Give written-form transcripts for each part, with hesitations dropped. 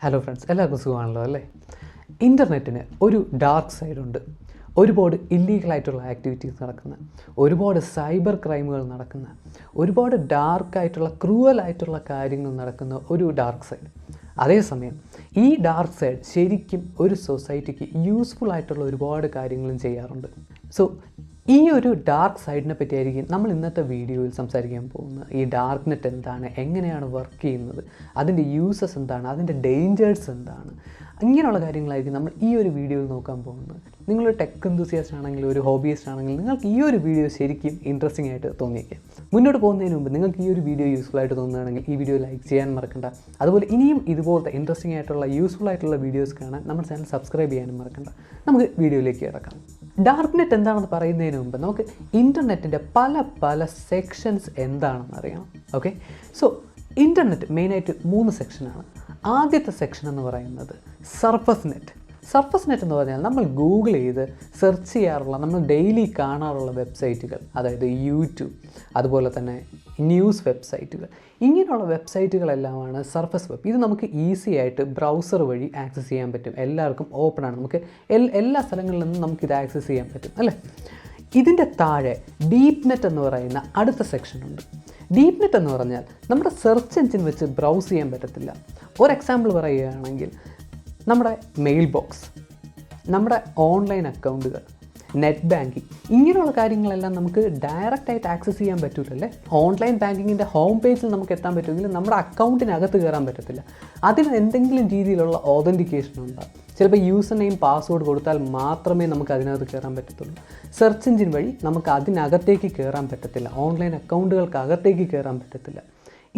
Hello friends, എല്ലാവർക്കും സുഖമാണല്ലോ അല്ലേ? ഇൻ്റർനെറ്റിന് ഒരു ഡാർക്ക് സൈഡുണ്ട്. ഒരുപാട് ഇല്ലീഗലായിട്ടുള്ള ആക്ടിവിറ്റീസ് നടക്കുന്ന, ഒരുപാട് സൈബർ ക്രൈമുകൾ നടക്കുന്ന, ഒരുപാട് ഡാർക്കായിട്ടുള്ള ക്രൂവലായിട്ടുള്ള കാര്യങ്ങൾ നടക്കുന്ന ഒരു ഡാർക്ക് സൈഡ്. അതേസമയം ഈ ഡാർക്ക് സൈഡ് ശരിക്കും ഒരു സൊസൈറ്റിക്ക് യൂസ്ഫുൾ ആയിട്ടുള്ള ഒരുപാട് കാര്യങ്ങളും ചെയ്യാറുണ്ട്. സോ ഈ ഒരു ഡാർക്ക് സൈഡിനെ പറ്റിയായിരിക്കും നമ്മൾ ഇന്നത്തെ വീഡിയോയിൽ സംസാരിക്കാൻ പോകുന്നത്. ഈ ഡാർക്ക് നെറ്റ് എന്താണ്, എങ്ങനെയാണ് വർക്ക് ചെയ്യുന്നത്, അതിൻ്റെ യൂസസ് എന്താണ്, അതിൻ്റെ ഡേഞ്ചേഴ്സ് എന്താണ്, ഇങ്ങനെയുള്ള കാര്യങ്ങളായിരിക്കും നമ്മൾ ഈ ഒരു വീഡിയോയിൽ നോക്കാൻ പോകുന്നത്. നിങ്ങളൊരു ടെക് എന്തൂസിയാസ്റ്റ് ആണെങ്കിൽ, ഒരു ഹോബിയിസ്റ്റ് ആണെങ്കിൽ നിങ്ങൾക്ക് ഈ ഒരു വീഡിയോ ശരിക്കും ഇൻട്രസ്റ്റിംഗ് ആയിട്ട് തോന്നിയേക്കാം. മുന്നോട്ട് പോകുന്നതിന് മുമ്പ് നിങ്ങൾക്ക് ഈ ഒരു വീഡിയോ യൂസ്ഫുൾ ആയിട്ട് തോന്നുകയാണെങ്കിൽ ഈ വീഡിയോ ലൈക്ക് ചെയ്യാൻ മറക്കണ്ട. അതുപോലെ ഇനിയും ഇതുപോലത്തെ ഇൻട്രസ്റ്റിംഗ് ആയിട്ടുള്ള യൂസ്ഫുൾ ആയിട്ടുള്ള വീഡിയോസ് കാണാൻ നമ്മുടെ ചാനൽ സബ്സ്ക്രൈബ് ചെയ്യാനും മറക്കണ്ട. നമുക്ക് വീഡിയോയിലേക്ക് കിടക്കാം. ഡാർക്ക് നെറ്റ് എന്താണെന്ന് പറയുന്നതിന് മുമ്പ് നമുക്ക് ഇൻ്റർനെറ്റിൻ്റെ പല സെക്ഷൻസ് എന്താണെന്ന് അറിയണം. ഓക്കെ, സോ ഇൻ്റർനെറ്റ് മെയിനായിട്ട് 3 സെക്ഷനാണ്. ആദ്യത്തെ സെക്ഷൻ എന്ന് പറയുന്നത് സർഫസ് നെറ്റ്. സർഫസ് നെറ്റ് എന്ന് പറഞ്ഞാൽ നമ്മൾ ഗൂഗിൾ ചെയ്ത് സെർച്ച് ചെയ്യാറുള്ള, നമ്മൾ ഡെയിലി കാണാറുള്ള വെബ്സൈറ്റുകൾ, അതായത് യൂട്യൂബ്, അതുപോലെ തന്നെ ന്യൂസ് വെബ്സൈറ്റുകൾ, ഇങ്ങനെയുള്ള വെബ്സൈറ്റുകളെല്ലാമാണ് സർഫസ് വെബ്. ഇത് നമുക്ക് ഈസി ആയിട്ട് ബ്രൗസർ വഴി ആക്സസ് ചെയ്യാൻ പറ്റും. എല്ലാവർക്കും ഓപ്പണാണ്, നമുക്ക് എല്ലാ സ്ഥലങ്ങളിൽ നിന്നും നമുക്കിത് ആക്സസ് ചെയ്യാൻ പറ്റും അല്ലേ? ഇതിൻ്റെ താഴെ ഡീപ്പ് നെറ്റ് എന്ന് പറയുന്ന അടുത്ത സെക്ഷനുണ്ട്. ഡീപ്പ് നെറ്റ് എന്ന് പറഞ്ഞാൽ നമ്മുടെ സെർച്ച് എഞ്ചിൻ വെച്ച് ബ്രൗസ് ചെയ്യാൻ പറ്റത്തില്ല. ഒരു എക്സാമ്പിൾ പറയുകയാണെങ്കിൽ നമ്മുടെ മെയിൽ ബോക്സ്, നമ്മുടെ ഓൺലൈൻ അക്കൗണ്ടുകൾ, നെറ്റ് ബാങ്കിങ്, ഇങ്ങനെയുള്ള കാര്യങ്ങളെല്ലാം നമുക്ക് ഡയറക്റ്റായിട്ട് ആക്സസ് ചെയ്യാൻ പറ്റില്ലല്ലേ? ഓൺലൈൻ ബാങ്കിങ്ങിൻ്റെ ഹോം പേജിൽ നമുക്ക് എത്താൻ പറ്റുമെങ്കിലും നമ്മുടെ അക്കൗണ്ടിനകത്ത് കയറാൻ പറ്റത്തില്ല. അതിന് എന്തെങ്കിലും രീതിയിലുള്ള ഓതൻറ്റിക്കേഷൻ ഉണ്ടാകും. ചിലപ്പോൾ യൂസർ നെയിം പാസ്വേഡ് കൊടുത്താൽ മാത്രമേ നമുക്ക് അതിനകത്ത് കയറാൻ പറ്റത്തുള്ളൂ. സെർച്ച് എഞ്ചിൻ വഴി നമുക്ക് അതിനകത്തേക്ക് കയറാൻ പറ്റത്തില്ല, ഓൺലൈൻ അക്കൗണ്ടുകൾക്ക് അകത്തേക്ക് കയറാൻ പറ്റത്തില്ല.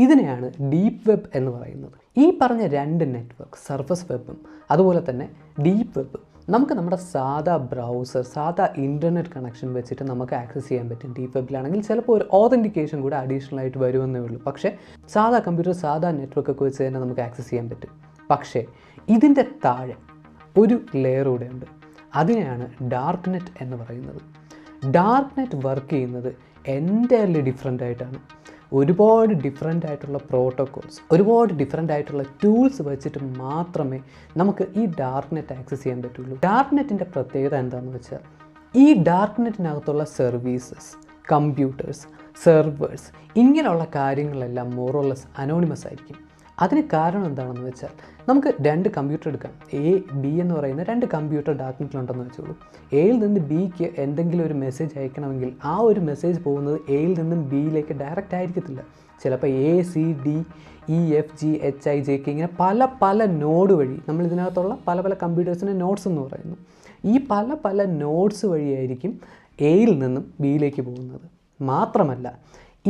ഇതിനെയാണ് ഡീപ്പ് വെബ് എന്ന് പറയുന്നത്. ഈ പറഞ്ഞ 2 നെറ്റ്വർക്ക്, സർഫസ് വെബും അതുപോലെ തന്നെ ഡീപ്പ് വെബും, നമുക്ക് നമ്മുടെ സാധാ ബ്രൗസർ, സാധാ ഇൻ്റർനെറ്റ് കണക്ഷൻ വെച്ചിട്ട് നമുക്ക് ആക്സസ് ചെയ്യാൻ പറ്റും. ഡീപ്പ് വെബിലാണെങ്കിൽ ചിലപ്പോൾ ഒരു ഓതൻറ്റിക്കേഷൻ കൂടെ അഡീഷണൽ ആയിട്ട് വരുമെന്നേ ഉള്ളൂ. പക്ഷേ സാധാ കമ്പ്യൂട്ടർ, സാധാ നെറ്റ്വർക്കൊക്കെ വെച്ച് തന്നെ നമുക്ക് ആക്സസ് ചെയ്യാൻ പറ്റും. പക്ഷേ ഇതിൻ്റെ താഴെ ഒരു ലെയർ കൂടെ ഉണ്ട്. അതിനെയാണ് ഡാർക്ക് നെറ്റ് എന്ന് പറയുന്നത്. ഡാർക്ക് നെറ്റ് വർക്ക് ചെയ്യുന്നത് എൻ്റയർലി ഡിഫറെൻ്റ് ആയിട്ടാണ്. ഒരുപാട് ഡിഫറെൻ്റ് ആയിട്ടുള്ള പ്രോട്ടോക്കോൾസ്, ഒരുപാട് ഡിഫറെൻ്റ് ആയിട്ടുള്ള ടൂൾസ് വെച്ചിട്ട് മാത്രമേ നമുക്ക് ഈ ഡാർക്ക് നെറ്റ് ആക്സസ് ചെയ്യാൻ പറ്റുള്ളൂ. ഡാർക്ക് നെറ്റിൻ്റെ പ്രത്യേകത എന്താണെന്ന് വെച്ചാൽ, ഈ ഡാർക്ക് നെറ്റിനകത്തുള്ള സർവീസസ്, കമ്പ്യൂട്ടേഴ്സ്, സെർവേഴ്സ്, ഇങ്ങനെയുള്ള കാര്യങ്ങളെല്ലാം മോറോലെസ് അനോണിമസ് ആയിരിക്കും. അതിന് കാരണം എന്താണെന്ന് വെച്ചാൽ, നമുക്ക് 2 കമ്പ്യൂട്ടർ എടുക്കാം. എ, ബി എന്ന് പറയുന്ന 2 കമ്പ്യൂട്ടർ ഡാർക്ക് നെറ്റിലുണ്ടെന്ന് വെച്ചോളൂ. എയിൽ നിന്ന് ബിക്ക് എന്തെങ്കിലും ഒരു മെസ്സേജ് അയക്കണമെങ്കിൽ ആ ഒരു മെസ്സേജ് പോകുന്നത് എയിൽ നിന്നും ബിയിലേക്ക് ഡയറക്റ്റ് ആയിരിക്കത്തില്ല. ചിലപ്പോൾ A, C, D, E, F, G, H, I, J, K, ഇങ്ങനെ പല നോഡ് വഴി, നമ്മൾ ഇതിനകത്തുള്ള പല കമ്പ്യൂട്ടേഴ്സിൻ്റെ നോട്ട്സ് എന്ന് പറയുന്നു. ഈ പല നോട്ട്സ് വഴിയായിരിക്കും എയിൽ നിന്നും ബിയിലേക്ക് പോകുന്നത്. മാത്രമല്ല,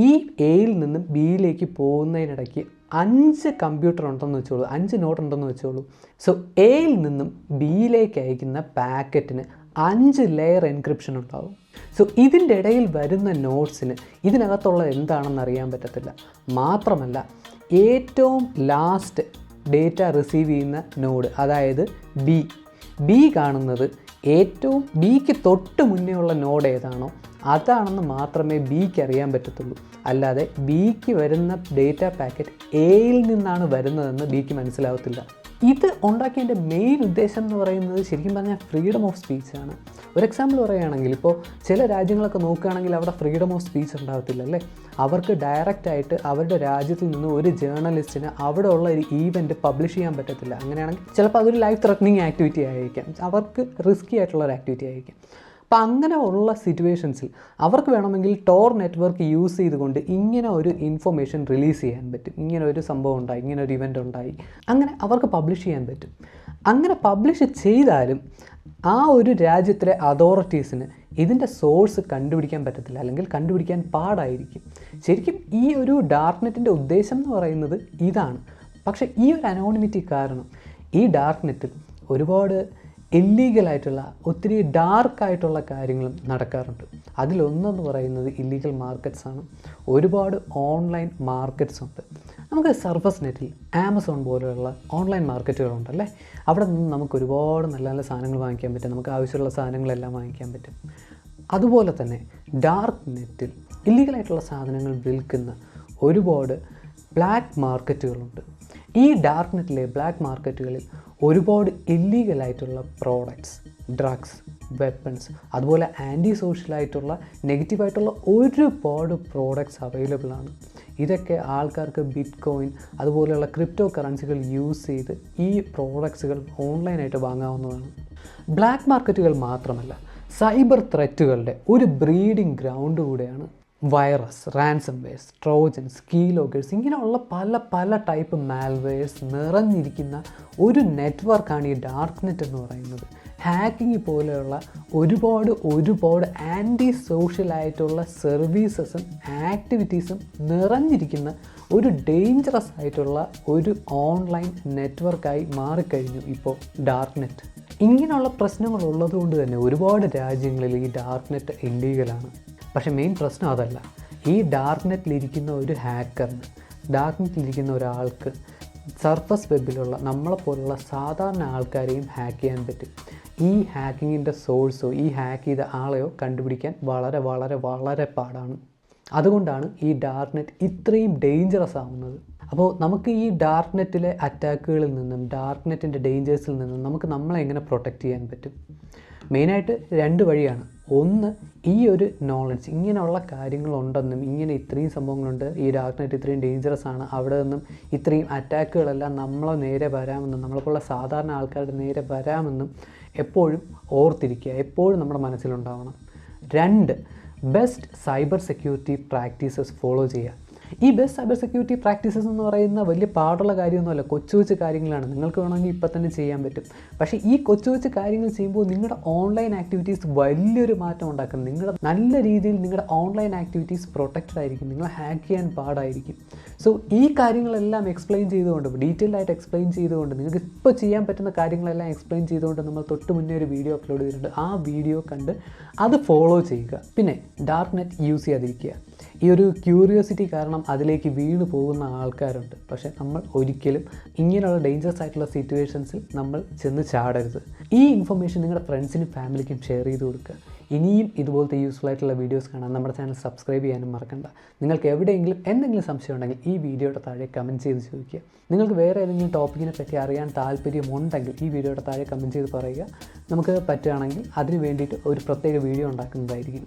ഈ എയിൽ നിന്നും ബിയിലേക്ക് പോകുന്നതിനിടയ്ക്ക് 5 കമ്പ്യൂട്ടർ ഉണ്ടെന്ന് വെച്ചോളൂ, 5 നോട്ട് ഉണ്ടെന്ന് വെച്ചോളൂ. സോ എയിൽ നിന്നും ബിയിലേക്ക് അയക്കുന്ന പാക്കറ്റിന് 5 ലെയർ എൻക്രിപ്ഷൻ ഉണ്ടാവും. സോ ഇതിൻ്റെ ഇടയിൽ വരുന്ന നോട്ട്സിന് ഇതിനകത്തുള്ള എന്താണെന്ന് അറിയാൻ പറ്റത്തില്ല. മാത്രമല്ല, ഏറ്റവും ലാസ്റ്റ് ഡേറ്റ റിസീവ് ചെയ്യുന്ന നോഡ്, അതായത് ബി കാണുന്നത് ഏറ്റവും ബിക്ക് തൊട്ട് മുന്നേ ഉള്ള നോഡ് ഏതാണോ അതാണെന്ന് മാത്രമേ ബിക്ക് അറിയാൻ പറ്റത്തുള്ളൂ. അല്ലാതെ ബിക്ക് വരുന്ന ഡേറ്റ പാക്കറ്റ് എയിൽ നിന്നാണ് വരുന്നതെന്ന് ബിക്ക് മനസ്സിലാവത്തില്ല. ഇത് ഉണ്ടാക്കിയതിൻ്റെ മെയിൻ ഉദ്ദേശം എന്ന് പറയുന്നത് ശരിക്കും പറഞ്ഞാൽ ഫ്രീഡം ഓഫ് സ്പീച്ചാണ്. ഒരു എക്സാമ്പിൾ പറയുകയാണെങ്കിൽ, ഇപ്പോൾ ചില രാജ്യങ്ങളൊക്കെ നോക്കുകയാണെങ്കിൽ അവിടെ ഫ്രീഡം ഓഫ് സ്പീച്ച് ഉണ്ടാകത്തില്ല അല്ലേ? അവർക്ക് ഡയറക്റ്റായിട്ട് അവരുടെ രാജ്യത്തിൽ നിന്ന് ഒരു ജേർണലിസ്റ്റിന് അവിടെ ഉള്ള ഒരു ഈവൻറ്റ് പബ്ലിഷ് ചെയ്യാൻ പറ്റത്തില്ല. അങ്ങനെയാണെങ്കിൽ ചിലപ്പോൾ അതൊരു ലൈഫ് ത്രെറ്റനിങ് ആക്ടിവിറ്റി ആയിരിക്കാം, അവർക്ക് റിസ്കി ആയിട്ടുള്ള ഒരു ആക്ടിവിറ്റി ആയിരിക്കും. അപ്പോൾ അങ്ങനെ ഉള്ള സിറ്റുവേഷൻസിൽ അവർക്ക് വേണമെങ്കിൽ ടോർ നെറ്റ്വർക്ക് യൂസ് ചെയ്തുകൊണ്ട് ഇങ്ങനെ ഒരു ഇൻഫർമേഷൻ റിലീസ് ചെയ്യാൻ പറ്റും. ഇങ്ങനെ ഒരു സംഭവം ഉണ്ടായി, ഇങ്ങനെ ഒരു ഇവൻ്റ് ഉണ്ടായി, അങ്ങനെ അവർക്ക് പബ്ലിഷ് ചെയ്യാൻ പറ്റും. അങ്ങനെ പബ്ലിഷ് ചെയ്താലും ആ ഒരു രാജ്യത്തിലെ അതോറിറ്റീസിന് ഇതിൻ്റെ സോഴ്സ് കണ്ടുപിടിക്കാൻ പറ്റത്തില്ല, അല്ലെങ്കിൽ കണ്ടുപിടിക്കാൻ പാടായിരിക്കും. ശരിക്കും ഈ ഒരു ഡാർക്ക് നെറ്റിൻ്റെ ഉദ്ദേശം എന്ന് പറയുന്നത് ഇതാണ്. പക്ഷേ ഈ ഒരു അനോണിമിറ്റി കാരണം ഈ ഡാർക്ക് നെറ്റിൽ ഒരുപാട് ഇല്ലീഗലായിട്ടുള്ള, ഒത്തിരി ഡാർക്കായിട്ടുള്ള കാര്യങ്ങളും നടക്കാറുണ്ട്. അതിലൊന്നെന്ന് പറയുന്നത് ഇല്ലീഗൽ മാർക്കറ്റ്സ് ആണ്. ഒരുപാട് ഓൺലൈൻ മാർക്കറ്റ്സ് ഉണ്ട്. നമുക്ക് സർഫസ് നെറ്റിൽ ആമസോൺ പോലെയുള്ള ഓൺലൈൻ മാർക്കറ്റുകളുണ്ടല്ലേ, അവിടെ നിന്ന് നമുക്ക് ഒരുപാട് നല്ല സാധനങ്ങൾ വാങ്ങിക്കാൻ പറ്റും. നമുക്ക് ആവശ്യമുള്ള സാധനങ്ങളെല്ലാം വാങ്ങിക്കാൻ പറ്റും. അതുപോലെ തന്നെ ഡാർക്ക് നെറ്റിൽ ഇല്ലീഗലായിട്ടുള്ള സാധനങ്ങൾ വിൽക്കുന്ന ഒരുപാട് ബ്ലാക്ക് മാർക്കറ്റുകളുണ്ട്. ഈ ഡാർക്ക് നെറ്റിലെ ബ്ലാക്ക് മാർക്കറ്റുകളിൽ ഒരുപാട് ഇല്ലീഗലായിട്ടുള്ള പ്രോഡക്ട്സ്, ഡ്രഗ്സ്, വെപ്പൺസ്, അതുപോലെ ആൻറ്റി സോഷ്യലായിട്ടുള്ള നെഗറ്റീവായിട്ടുള്ള ഒരുപാട് പ്രോഡക്ട്സ് അവൈലബിൾ ആണ്. ഇതൊക്കെ ആൾക്കാർക്ക് ബിറ്റ് കോയിൻ അതുപോലെയുള്ള ക്രിപ്റ്റോ കറൻസികൾ യൂസ് ചെയ്ത് ഈ പ്രോഡക്ട്സുകൾ ഓൺലൈനായിട്ട് വാങ്ങാവുന്നതാണ്. ബ്ലാക്ക് മാർക്കറ്റുകൾ മാത്രമല്ല, സൈബർ ത്രെറ്റുകളുടെ ഒരു ബ്രീഡിംഗ് ഗ്രൗണ്ട് കൂടെയാണ് വൈറസ്, റാൻസംവെയർസ്, ട്രോജൻസ്, കീലോഗേഴ്സ്, ഇങ്ങനെയുള്ള പല ടൈപ്പ് മാൽവെയർസ് നിറഞ്ഞിരിക്കുന്ന ഒരു നെറ്റ്വർക്കാണ് ഈ ഡാർക്ക് നെറ്റ് എന്ന് പറയുന്നത്. ഹാക്കിങ് പോലെയുള്ള ഒരുപാട് ആൻറ്റി സോഷ്യലായിട്ടുള്ള സർവീസസും ആക്ടിവിറ്റീസും നിറഞ്ഞിരിക്കുന്ന ഒരു ഡേഞ്ചറസ് ആയിട്ടുള്ള ഒരു ഓൺലൈൻ നെറ്റ്വർക്കായി മാറിക്കഴിഞ്ഞു ഇപ്പോൾ ഡാർക്ക് നെറ്റ്. ഇങ്ങനെയുള്ള പ്രശ്നങ്ങൾ ഉള്ളതുകൊണ്ട് തന്നെ ഒരുപാട് രാജ്യങ്ങളിൽ ഈ ഡാർക്ക് നെറ്റ് ഇല്ലീഗലാണ്. പക്ഷേ മെയിൻ പ്രശ്നം അതല്ല. ഈ ഡാർക്ക് നെറ്റിലിരിക്കുന്ന ഒരു ഹാക്കറിന്, ഡാർക്ക് നെറ്റിലിരിക്കുന്ന ഒരാൾക്ക് സർഫസ് വെബിലുള്ള നമ്മളെപ്പോലുള്ള സാധാരണ ആൾക്കാരെയും ഹാക്ക് ചെയ്യാൻ പറ്റും. ഈ ഹാക്കിങ്ങിൻ്റെ സോഴ്സോ ഈ ഹാക്ക് ചെയ്ത ആളെയോ കണ്ടുപിടിക്കാൻ വളരെ പാടാണ്. അതുകൊണ്ടാണ് ഈ ഡാർക്ക് നെറ്റ് ഇത്രയും ഡേഞ്ചറസ് ആവുന്നത്. അപ്പോൾ നമുക്ക് ഈ ഡാർക്ക് നെറ്റിലെ അറ്റാക്കുകളിൽ നിന്നും ഡാർക്ക് നെറ്റിൻ്റെ ഡേഞ്ചേഴ്സിൽ നിന്നും നമുക്ക് നമ്മളെ എങ്ങനെ പ്രൊട്ടക്റ്റ് ചെയ്യാൻ പറ്റും? മെയിനായിട്ട് 2 വഴിയാണ്. ഒന്ന്, ഈ ഒരു നോളജ്, ഇങ്ങനെയുള്ള കാര്യങ്ങളുണ്ടെന്നും ഇങ്ങനെ ഇത്രയും സംഭവങ്ങളുണ്ട്, ഈ ഡാർക്ക് നെറ്റ് ഇത്രയും ഡേഞ്ചറസ് ആണ്, അവിടെ നിന്നും ഇത്രയും അറ്റാക്കുകളെല്ലാം നമ്മളെ നേരെ വരാമെന്നും നമ്മളെപ്പോലുള്ള സാധാരണ ആൾക്കാരുടെ നേരെ വരാമെന്നും എപ്പോഴും ഓർത്തിരിക്കുക, എപ്പോഴും നമ്മുടെ മനസ്സിലുണ്ടാവണം. 2, best cyber security practices follow ചെയ്യുക. ഈ ബെസ്റ്റ് സൈബർ സെക്യൂരിറ്റി പ്രാക്ടീസസ് എന്ന് പറയുന്ന വലിയ പാടുള്ള കാര്യമൊന്നുമല്ല, കൊച്ചു കാര്യങ്ങളാണ്. നിങ്ങൾക്ക് വേണമെങ്കിൽ ഇപ്പം തന്നെ ചെയ്യാൻ പറ്റും. പക്ഷേ ഈ കൊച്ചു കാര്യങ്ങൾ ചെയ്യുമ്പോൾ നിങ്ങളുടെ ഓൺലൈൻ ആക്ടിവിറ്റീസ് വലിയൊരു മാറ്റം ഉണ്ടാക്കും. നിങ്ങളുടെ നല്ല രീതിയിൽ നിങ്ങളുടെ ഓൺലൈൻ ആക്ടിവിറ്റീസ് പ്രൊട്ടക്റ്റഡ് ആയിരിക്കും, നിങ്ങളെ ഹാക്ക് ചെയ്യാൻ പാടായിരിക്കും. സോ ഈ കാര്യങ്ങളെല്ലാം എക്സ്പ്ലെയിൻ ചെയ്തുകൊണ്ട്, ഡീറ്റെയിൽഡ് ആയിട്ട് എക്സ്പ്ലെയിൻ ചെയ്തുകൊണ്ട്, നിങ്ങൾക്ക് ഇപ്പോൾ ചെയ്യാൻ പറ്റുന്ന കാര്യങ്ങളെല്ലാം എക്സ്പ്ലെയിൻ ചെയ്തുകൊണ്ട് നമ്മൾ തൊട്ട് മുന്നേ ഒരു വീഡിയോ അപ്ലോഡ് ചെയ്തിട്ടുണ്ട്. ആ വീഡിയോ കണ്ട് അത് ഫോളോ ചെയ്യുക. പിന്നെ ഡാർക്ക് നെറ്റ് യൂസ് ചെയ്യാതിരിക്കുക. ഈ ഒരു ക്യൂരിയോസിറ്റി കാരണം അതിലേക്ക് വീണ് പോകുന്ന ആൾക്കാരുണ്ട്. പക്ഷേ നമ്മൾ ഒരിക്കലും ഇങ്ങനെയുള്ള ഡേഞ്ചറസ് ആയിട്ടുള്ള സിറ്റുവേഷൻസിൽ നമ്മൾ ചെന്ന് ചാടരുത്. ഈ ഇൻഫർമേഷൻ നിങ്ങളുടെ ഫ്രണ്ട്സിനും ഫാമിലിക്കും ഷെയർ ചെയ്ത് കൊടുക്കുക. ഇനിയും ഇതുപോലത്തെ യൂസ്ഫുൾ ആയിട്ടുള്ള വീഡിയോസ് കാണാൻ നമ്മുടെ ചാനൽ സബ്സ്ക്രൈബ് ചെയ്യാനും മറക്കണ്ട. നിങ്ങൾക്ക് എവിടെയെങ്കിലും എന്തെങ്കിലും സംശയം ഉണ്ടെങ്കിൽ ഈ വീഡിയോയുടെ താഴെ കമൻറ്റ് ചെയ്ത് ചോദിക്കുക. നിങ്ങൾക്ക് വേറെ ഏതെങ്കിലും ടോപ്പിക്കിനെ പറ്റി അറിയാൻ താല്പര്യമുണ്ടെങ്കിൽ ഈ വീഡിയോയുടെ താഴെ കമൻറ്റ് ചെയ്ത് പറയുക. നമുക്ക് പറ്റുകയാണെങ്കിൽ അതിന് വേണ്ടിയിട്ട് ഒരു പ്രത്യേക വീഡിയോ ഉണ്ടാക്കുന്നതായിരിക്കും.